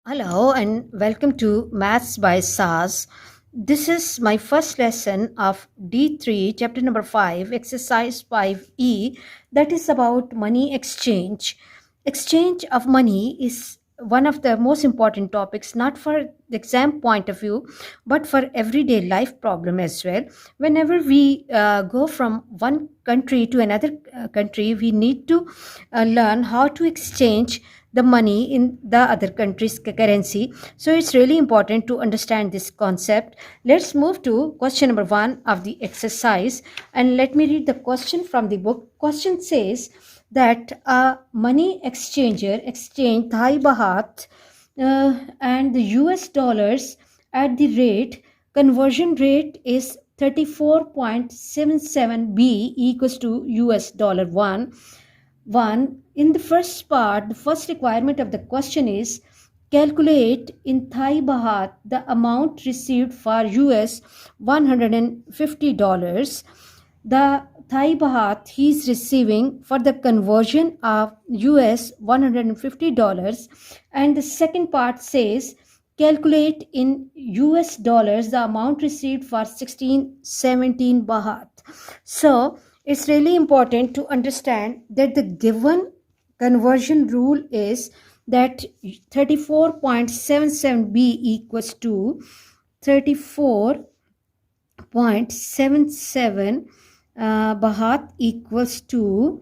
Hello and welcome to Maths by SAS. This is my first lesson of D3, chapter number 5, exercise 5E, that is about money exchange. Exchange of money is one of the most important topics, not for the exam point of view, but for everyday life problem as well. Whenever we go from one country to another country, we need to learn how to exchange the money in the other country's currency. So it's really important to understand this concept. Let's move to question number 1 of the exercise, and let me read the question from the book. Question says that a money exchanger exchanged Thai baht and the US dollars at the rate conversion rate is 34.77 B equals to US dollar 1. In the first part, the first requirement of the question is calculate in Thai baht the amount received for US $150. The Thai baht he is receiving for the conversion of US $150. And the second part says calculate in US dollars the amount received for 1617 baht. So it's really important to understand that the given conversion rule is that 34.77 B equals to 34.77 baht equals to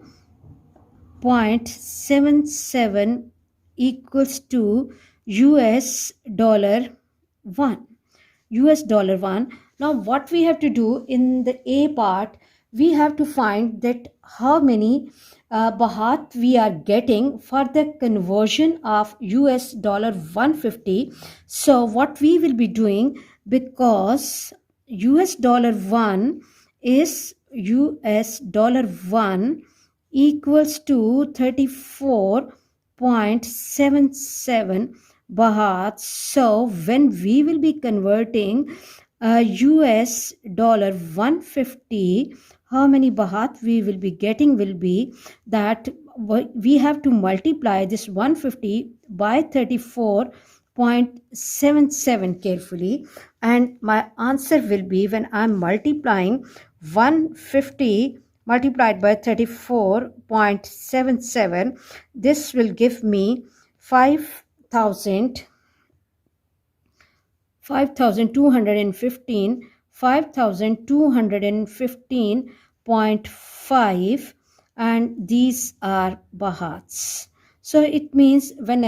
0.77 equals to US dollar 1. US dollar 1. Now what we have to do in the A part, we have to find that how many baht we are getting for the conversion of US dollar 150. So what we will be doing, because US dollar 1 is US dollar 1 equals to 34.77 baht. So when we will be converting US dollar 150, how many baht we will be getting will be that we have to multiply this 150 by 34.77 carefully, and my answer will be, when I'm multiplying 150 multiplied by 34.77, this will give me 5215.5, and these are bahats. So it means when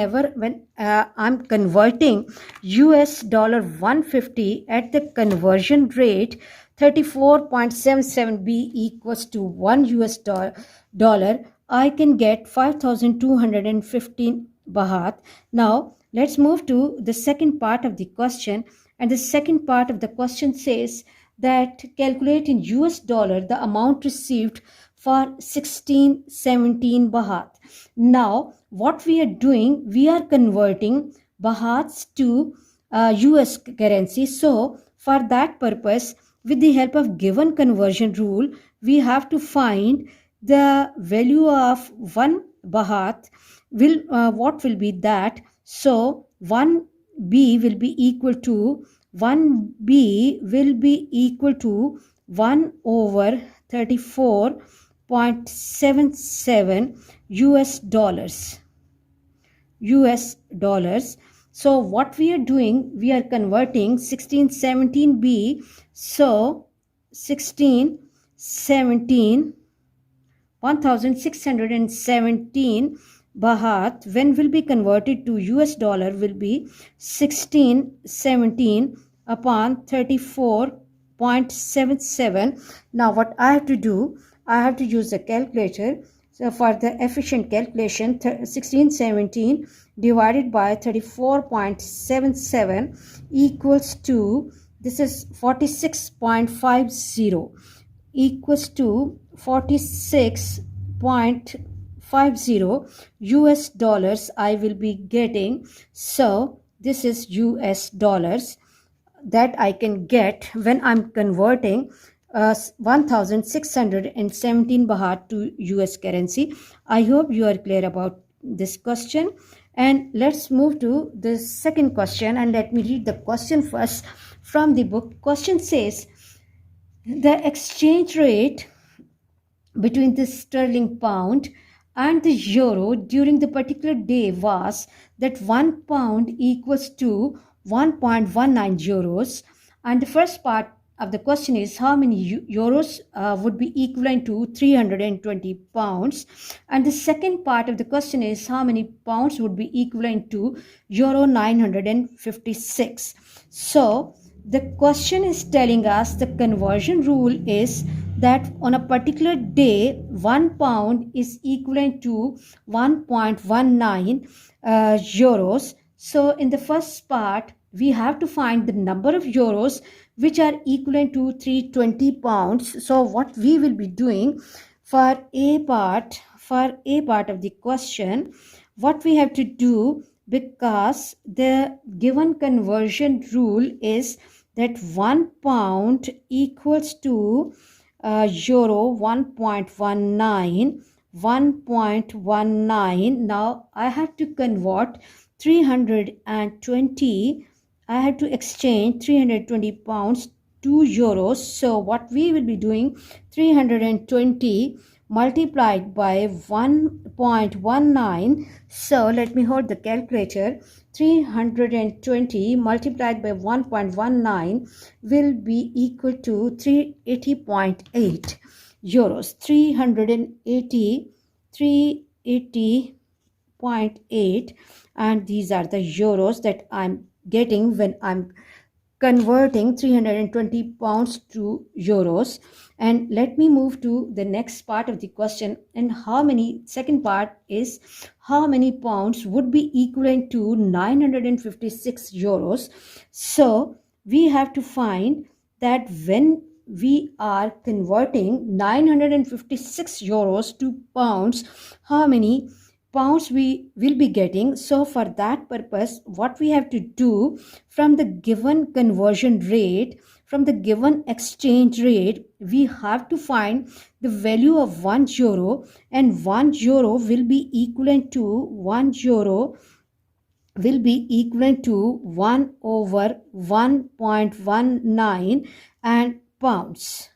I'm converting US dollar 150 at the conversion rate 34.77 B equals to 1 US dollar, I can get 5215 baht. Now let's move to the second part of the question, and the second part of the question says that calculate in US dollar the amount received for 1617 baht. Now what we are doing, we are converting bahats to US currency. So for that purpose, with the help of given conversion rule, we have to find the value of 1 baht will what will be that. So 1 B will be equal to 1 B will be equal to 1 over 34.77 US dollars. US dollars. So what we are doing, we are converting 1617 B. So 1617 1617 baht when will be converted to US dollar will be 1617 upon 34.77. Now what I have to do, I have to use a calculator. So for the efficient calculation, 1617 divided by 34.77 equals to, this is 46.50 equals to 46.50 US dollars I will be getting. So this is US dollars that I can get when I'm converting 1617 baht to US currency. I hope you are clear about this question. And let's move to the second question, and let me read the question first from the book. Question says, the exchange rate between the sterling pound and the euro during the particular day was that 1 pound equals to 1.19 euros. And the first part of the question is how many euros would be equivalent to 320 pounds. And the second part of the question is how many pounds would be equivalent to euro 956. So the question is telling us the conversion rule is that on a particular day 1 pound is equivalent to 1.19 euros. So in the first part we have to find the number of euros which are equivalent to 320 pounds. So what we will be doing for a part of the question, what we have to do, because the given conversion rule is that 1 pound equals to euro 1.19. Now I have to convert 320. I have to exchange 320 pounds to euros. So what we will be doing, 320 multiplied by 1.19. So let me hold the calculator. 320 multiplied by 1.19 will be equal to 380.8 euros. 380.8, and these are the euros that I'm getting when I'm converting 320 pounds to euros. And let me move to the next part of the question. And second part is how many pounds would be equivalent to 956 euros. So we have to find that when we are converting 956 euros to pounds, how many pounds we will be getting. So for that purpose, what we have to do, from the given conversion rate, from the given exchange rate, we have to find the value of 1 euro, and 1 euro will be equivalent to 1 euro will be equivalent to 1 over 1.19 and pounds.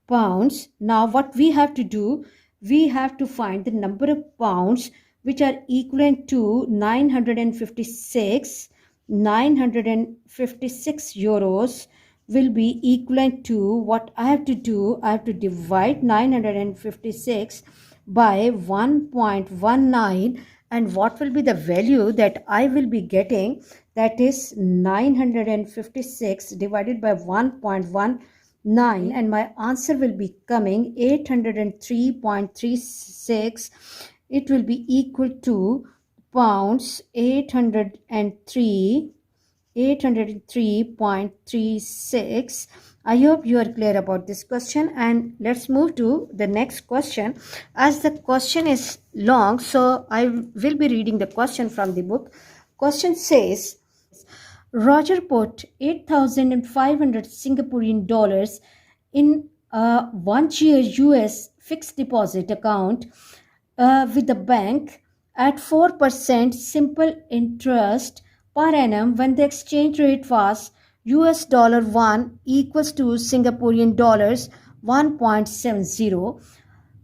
Now what we have to do, we have to find the number of pounds which are equivalent to 956 euros will be equivalent to, what I have to do, I have to divide 956 by 1.19, and what will be the value that I will be getting, that is 956 divided by 1.19, and my answer will be coming 803.36. It will be equal to pounds 803.36. I hope you are clear about this question, and let's move to the next question. As the question is long, so I will be reading the question from the book. Question says, Roger put 8,500 Singaporean dollars in a 1-year US fixed deposit account with the bank at 4% simple interest per annum when the exchange rate was US dollar 1 equals to Singaporean dollars 1.70.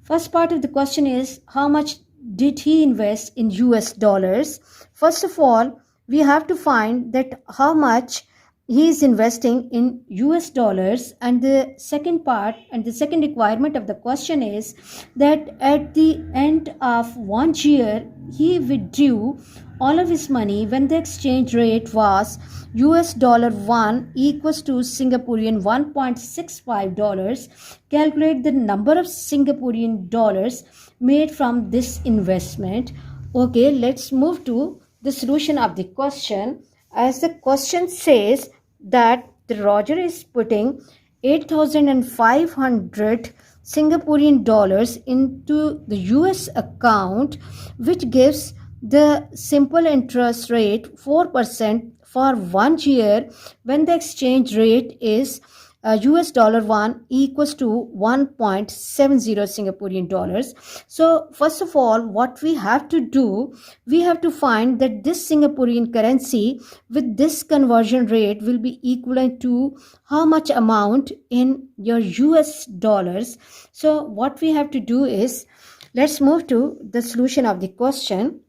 First part of the question is how much did he invest in US dollars? First of all, we have to find that how much he is investing in US dollars, and the second part and the second requirement of the question is that at the end of 1 year he withdrew all of his money when the exchange rate was US dollar 1 equals to Singaporean 1.65 dollars. Calculate the number of Singaporean dollars made from this investment. Okay, let's move to the solution of the question. As the question says that the Roger is putting 8,500 Singaporean dollars into the US account, which gives the simple interest rate 4% for 1 year when the exchange rate is US dollar 1 equals to 1.70 Singaporean dollars. So first of all, what we have to do, we have to find that this Singaporean currency with this conversion rate will be equivalent to how much amount in your US dollars. So what we have to do is, let's move to the solution of the question.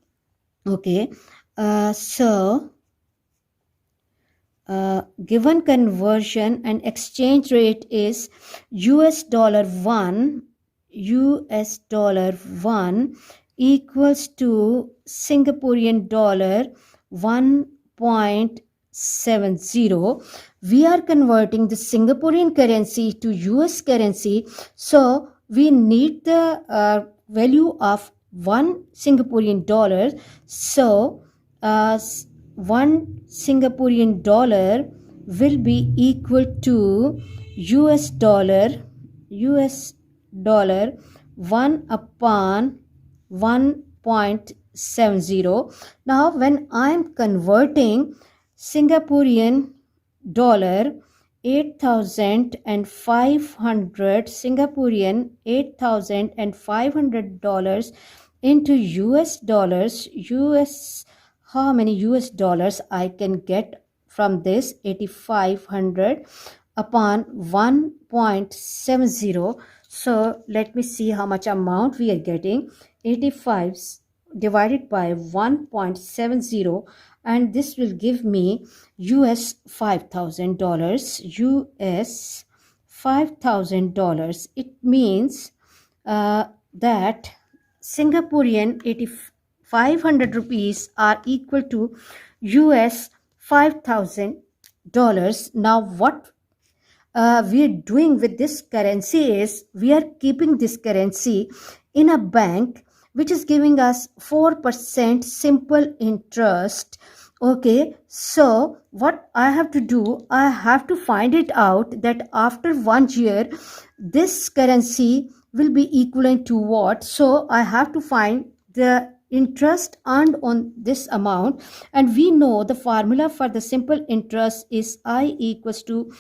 Okay, given conversion and exchange rate is US dollar 1 equals to Singaporean dollar 1.70. We are converting the Singaporean currency to US currency, so we need the value of 1 Singaporean dollar. So 1 Singaporean dollar will be equal to US dollar 1 upon 1.70. Now when I am converting Singaporean dollar 8,500 $8,500 into US dollars, how many US dollars I can get from this 8,500 upon 1.70. So let me see how much amount we are getting. 85 divided by 1.70, and this will give me US $5,000. US $5,000. It means that Singaporean 8,500 rupees are equal to US $5,000. Now what we are doing with this currency is, we are keeping this currency in a bank which is giving us 4% simple interest. Okay, so what I have to do, I have to find it out that after 1 year this currency will be equivalent to what. So I have to find the interest earned on this amount, and we know the formula for the simple interest is I equals to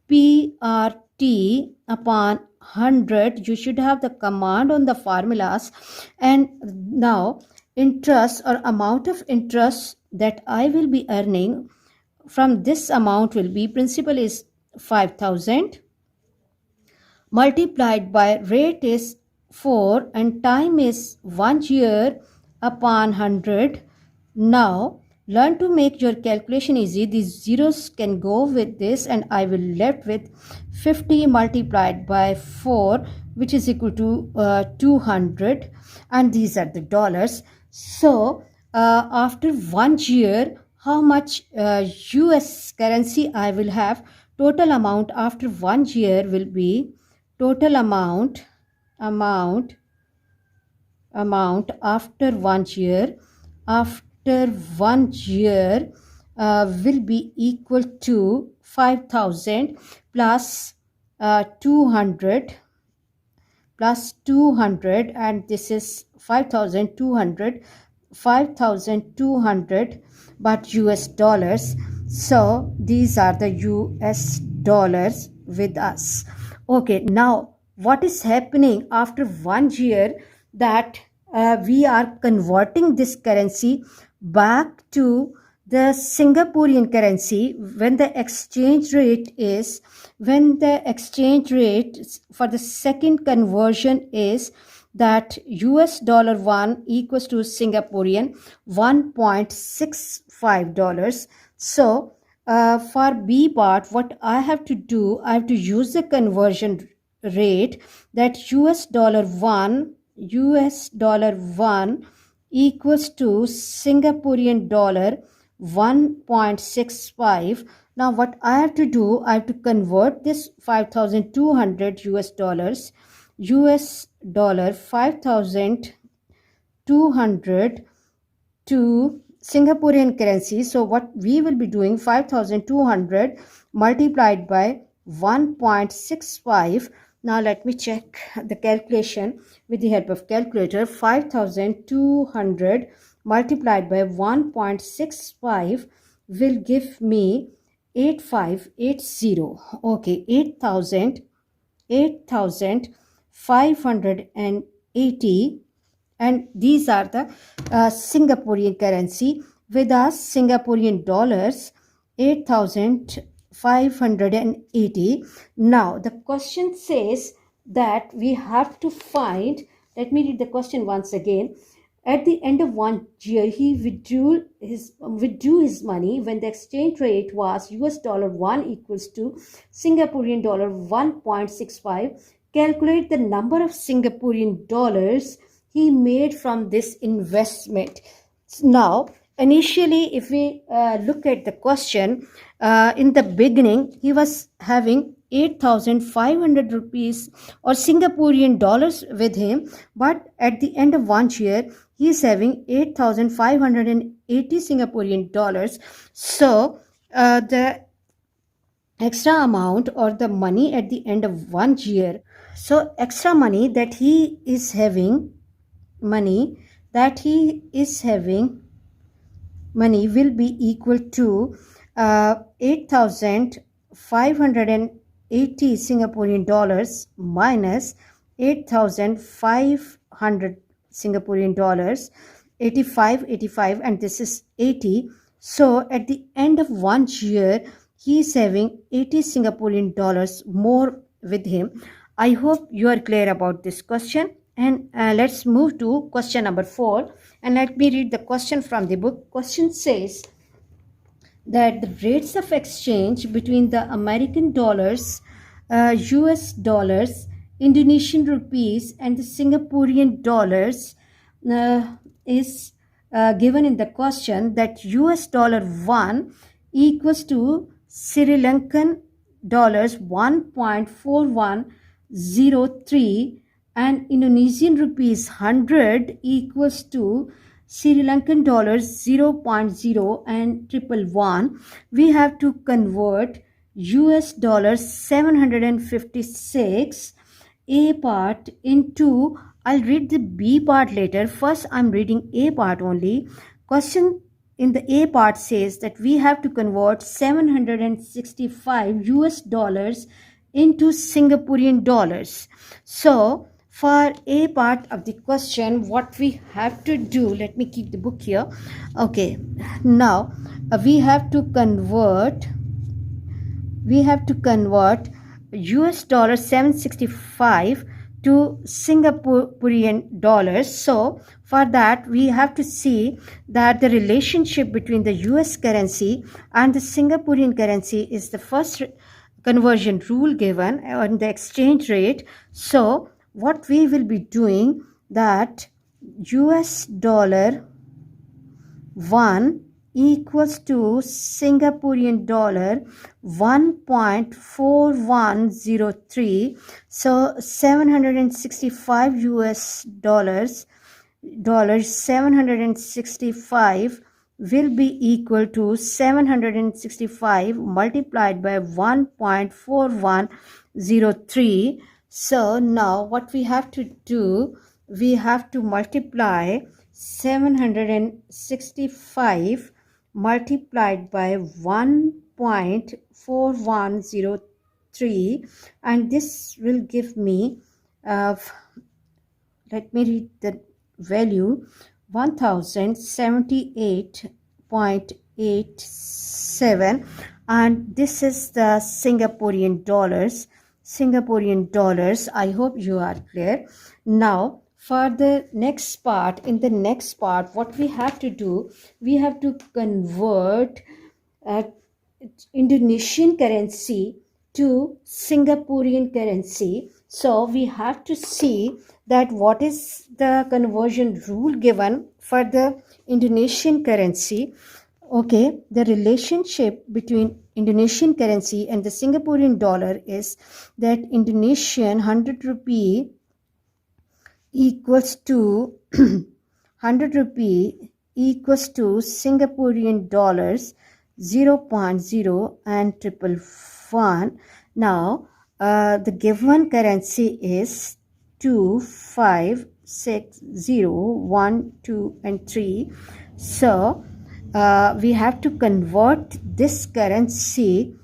PRT upon 100. You should have the command on the formulas. And now interest or amount of interest that I will be earning from this amount will be, principal is 5,000 multiplied by rate is 4 and time is 1 year upon 100. Now learn to make your calculation easy. These zeros can go with this, and I will left with 50 multiplied by 4, which is equal to 200, and these are the dollars. So after 1 year, how much US currency I will have? Total amount after 1 year will be, total amount after 1 year, will be equal to 5,000 plus 200 plus 200, and this is 5,200 but US dollars. So these are the US dollars with us. Okay, now what is happening after 1 year, that we are converting this currency back to the Singaporean currency when the exchange rate for the second conversion is that US dollar 1 equals to Singaporean $1.65. So for B part, what I have to do, I have to use the conversion rate that US dollar 1 equals to Singaporean dollar 1.65. Now what I have to do, I have to convert this 5,200 US dollars, US dollar 5,200 to Singaporean currency. So what we will be doing, 5,200 multiplied by 1.65. Now let me check the calculation with the help of calculator. 5,200 multiplied by 1.65 will give me 8580. Okay, 8,580, and these are the Singaporean currency. With us, Singaporean dollars, 8,580. Now the question says that we have to find, let me read the question once again. At the end of 1 year, he withdrew his money when the exchange rate was US dollar 1 equals to Singaporean dollar 1.65. Calculate the number of Singaporean dollars he made from this investment. Now, initially, if we look at the question, in the beginning, he was having 8,500 rupees or Singaporean dollars with him, but at the end of 1 year, he is having 8,580 Singaporean dollars. So, the extra amount or the money at the end of 1 year, so extra money that he is having, money will be equal to 8,580 Singaporean dollars minus 8,500 Singaporean dollars, 85, and this is 80. So at the end of 1 year, he is having 80 Singaporean dollars more with him. I hope you are clear about this question. And let's move to question number 4. And let me read the question from the book. Question says that the rates of exchange between the American dollars, US dollars, Indonesian rupees, and the Singaporean dollars is given in the question, that US dollar 1 equals to Sri Lankan dollars 1.4103 and Indonesian rupees 100 equals to Sri Lankan dollars 0.0 and 111. We have to convert US dollars 756 A part into, I'll read the B part later. First, I'm reading A part only. Question in the A part says that we have to convert 765 US dollars into Singaporean dollars. So, for A part of the question, what we have to do, let me keep the book here. Okay, now we have to convert US dollar 765 to Singaporean dollars. So for that, we have to see that the relationship between the US currency and the Singaporean currency is the first conversion rule given on the exchange rate. So what we will be doing, that US dollar 1 equals to Singaporean dollar 1.4103. So 765 US dollars 765 will be equal to 765 multiplied by 1.4103. So now what we have to do, we have to multiply 765 multiplied by 1.4103, and this will give me, let me read the value, 1078.87, and this is the Singaporean dollars. I hope you are clear. Now for the next part, in the next part, what we have to do, we have to convert Indonesian currency to Singaporean currency. So we have to see that what is the conversion rule given for the Indonesian currency. Okay, the relationship between Indonesian currency and the Singaporean dollar is that Indonesian 100 rupee equals to 100 rupee equals to Singaporean dollars 0.0 and 111. Now the given currency is 2, 5, 6, 0, 1, 2 and 3. So we have to convert this currency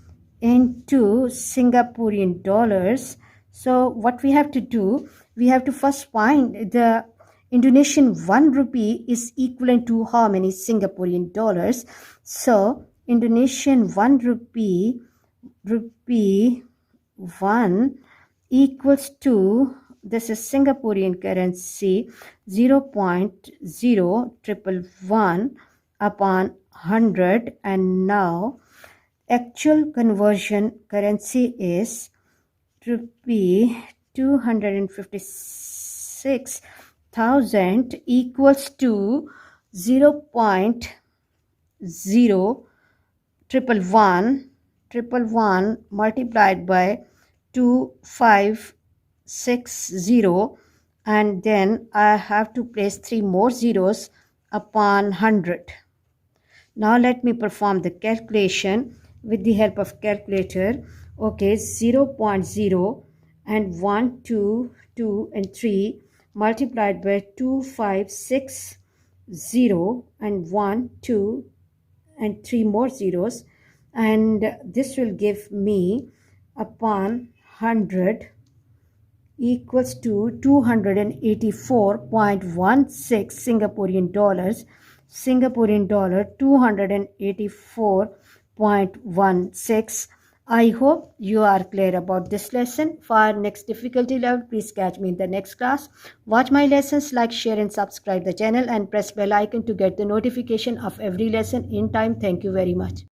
into Singaporean dollars. So what we have to do, we have to first find the Indonesian 1 rupee is equivalent to how many Singaporean dollars. So Indonesian 1 rupee 1 equals to, this is Singaporean currency, 0.0111 upon 100, and now actual conversion currency is rupee 256,000 equals to 0.0111 multiplied by 2560, and then I have to place 3 more zeros upon 100. Now let me perform the calculation with the help of calculator. Okay, 0.0 and 1, 2, 2 and 3 multiplied by 2560 and 1, 2 and 3 more zeros, and this will give me upon 100 equals to 284.16 Singaporean dollars. Singaporean dollar 284.16. I hope you are clear about this lesson. For next difficulty level, please catch me in the next class. Watch my lessons, like, share and subscribe the channel, and press bell icon to get the notification of every lesson in time. Thank you very much.